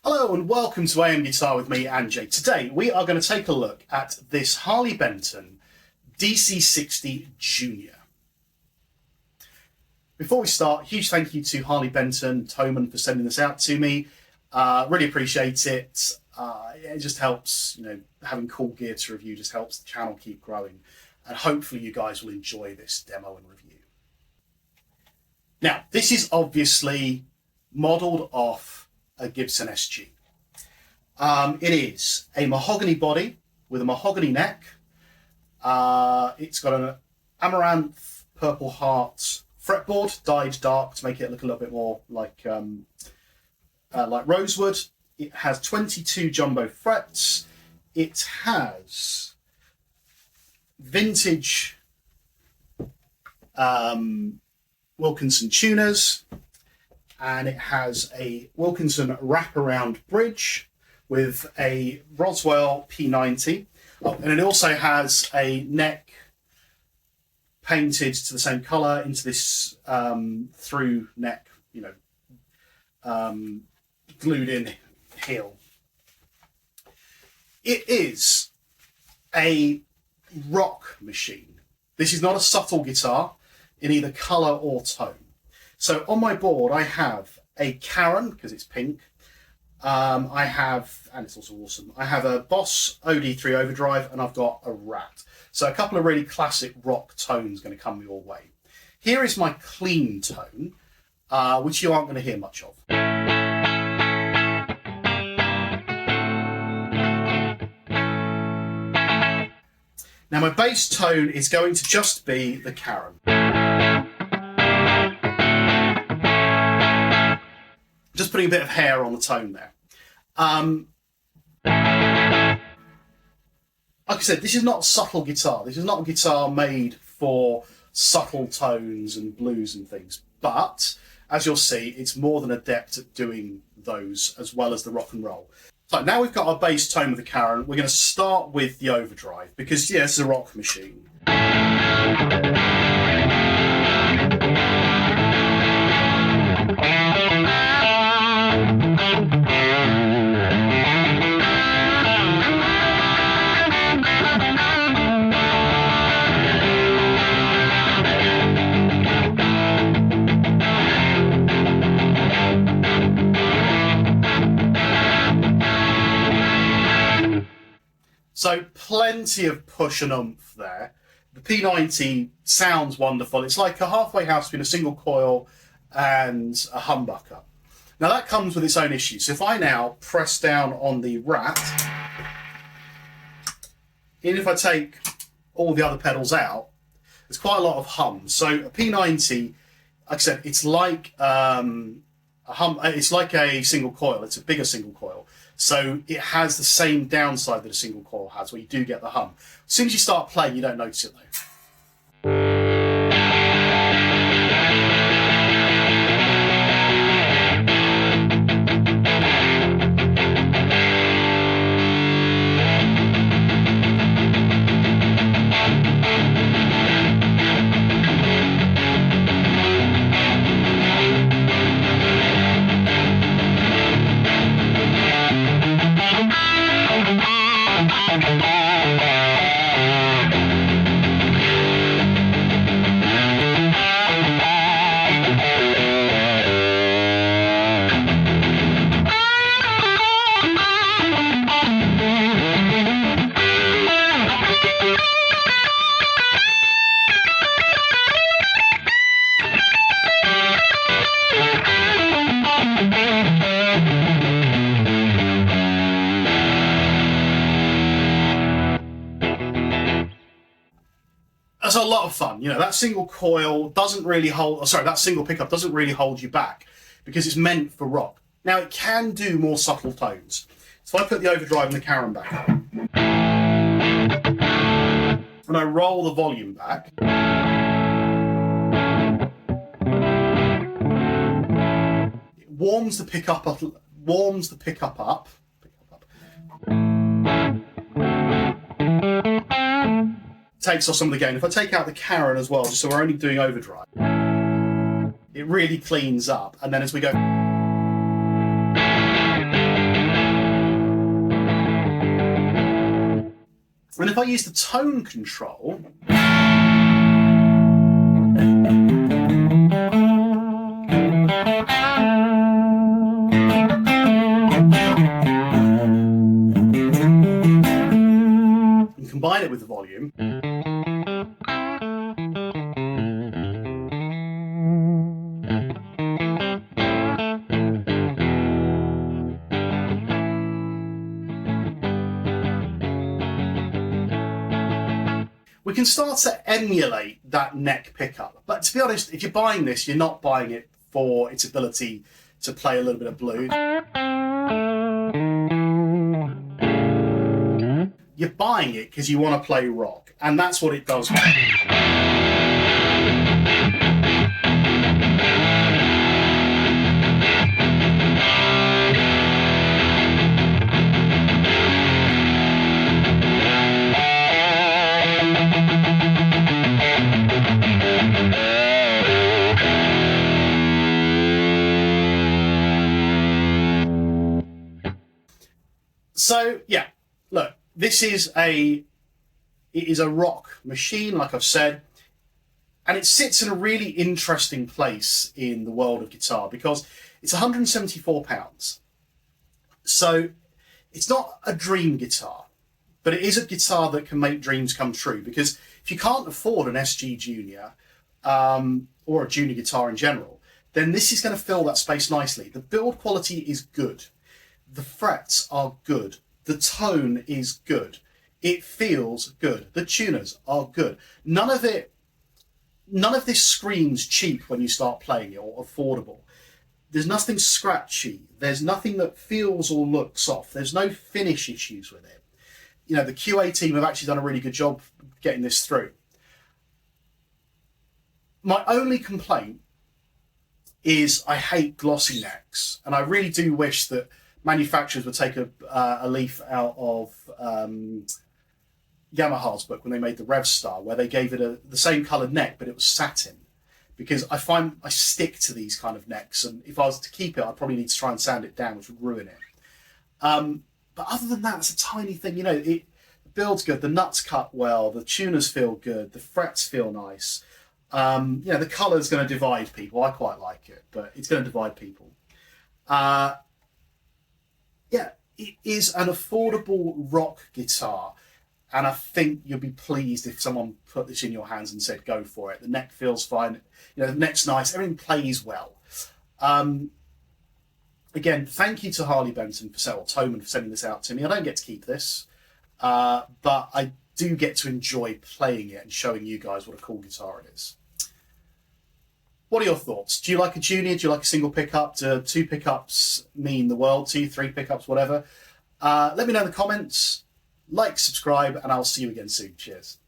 Hello and welcome to AM Guitar with me, Anjay. Today we are going to take a look at this Harley Benton DC60 Junior. Before we start, huge thank you to Harley Benton, Toman, for sending this out to me. Really appreciate it. It just helps, having cool gear to review just helps the channel keep growing. And hopefully you guys will enjoy this demo and review. Now, this is obviously modelled off a Gibson SG. It is a mahogany body with a mahogany neck. It's got an amaranth purple heart fretboard, dyed dark to make it look a little bit more like rosewood. It has 22 jumbo frets. It has vintage Wilkinson tuners, and it has a Wilkinson wraparound bridge with a Roswell P90. Oh, and it also has a neck painted to the same colour into this through neck, glued in heel. It is a rock machine. This is not a subtle guitar in either colour or tone. So on my board I have a Karen, because it's pink. I have, and it's also awesome, I have a Boss OD3 Overdrive, and I've got a Rat. So a couple of really classic rock tones going to come your way. Here is my clean tone, which you aren't going to hear much of. Now my bass tone is going to just be the Karen. Just putting a bit of hair on the tone there. Like I said, this is not a subtle guitar. This is not a guitar made for subtle tones and blues and things. But, as you'll see, it's more than adept at doing those as well as the rock and roll. So now we've got our bass tone with the Karen. We're going to start with the Overdrive because, yeah, it's a rock machine. So plenty of push and oomph there. The P90 sounds wonderful. It's like a halfway house between a single coil and a humbucker. Now that comes with its own issues. So if I now press down on the Rat, even if I take all the other pedals out, there's quite a lot of hum. So a P90, like I said, it's like it's like a single coil. It's a bigger single coil. So it has the same downside that a single coil has, where you do get the hum. As soon as you start playing, you don't notice it though. That's a lot of fun. That single coil doesn't really hold, that single pickup doesn't really hold you back because it's meant for rock. Now it can do more subtle tones. So if I put the Overdrive and the Karen back on, and I roll the volume back, it warms the pickup up, takes off some of the gain. If I take out the Karen as well, just so we're only doing Overdrive, it really cleans up. And then as we go, And if I use the tone control, and combine it with the volume, we can start to emulate that neck pickup. But to be honest, if you're buying this, you're not buying it for its ability to play a little bit of blues. You're buying it because you want to play rock, and that's what it does. So yeah, look, this is it is a rock machine, like I've said, and it sits in a really interesting place in the world of guitar because it's £174. So it's not a dream guitar, but it is a guitar that can make dreams come true, because if you can't afford an SG Junior or a junior guitar in general, then this is going to fill that space nicely. The build quality is good. The frets are good. The tone is good. It feels good. The tuners are good. None of this screams cheap when you start playing it, or affordable. There's nothing scratchy. There's nothing that feels or looks off. There's no finish issues with it. You know, the QA team have actually done a really good job getting this through. My only complaint is I hate glossy necks, and I really do wish that manufacturers would take a leaf out of Yamaha's book when they made the Rev Star, where they gave it the same coloured neck, but it was satin. Because I find I stick to these kind of necks, and if I was to keep it, I'd probably need to try and sand it down, which would ruin it. But other than that, it's a tiny thing. You know, it builds good. The nuts cut well. The tuners feel good. The frets feel nice. You know, the colour's going to divide people. I quite like it, but it's going to divide people. Yeah, it is an affordable rock guitar, and I think you'll be pleased if someone put this in your hands and said, go for it. The neck feels fine. You know, the neck's nice. Everything plays well. Again, thank you to Harley Benton or Toman for sending this out to me. I don't get to keep this, but I do get to enjoy playing it and showing you guys what a cool guitar it is. What are your thoughts? Do you like a junior? Do you like a single pickup? Do 2 pickups mean the world to you? 3 pickups, whatever? Let me know in the comments. Like, subscribe, and I'll see you again soon. Cheers.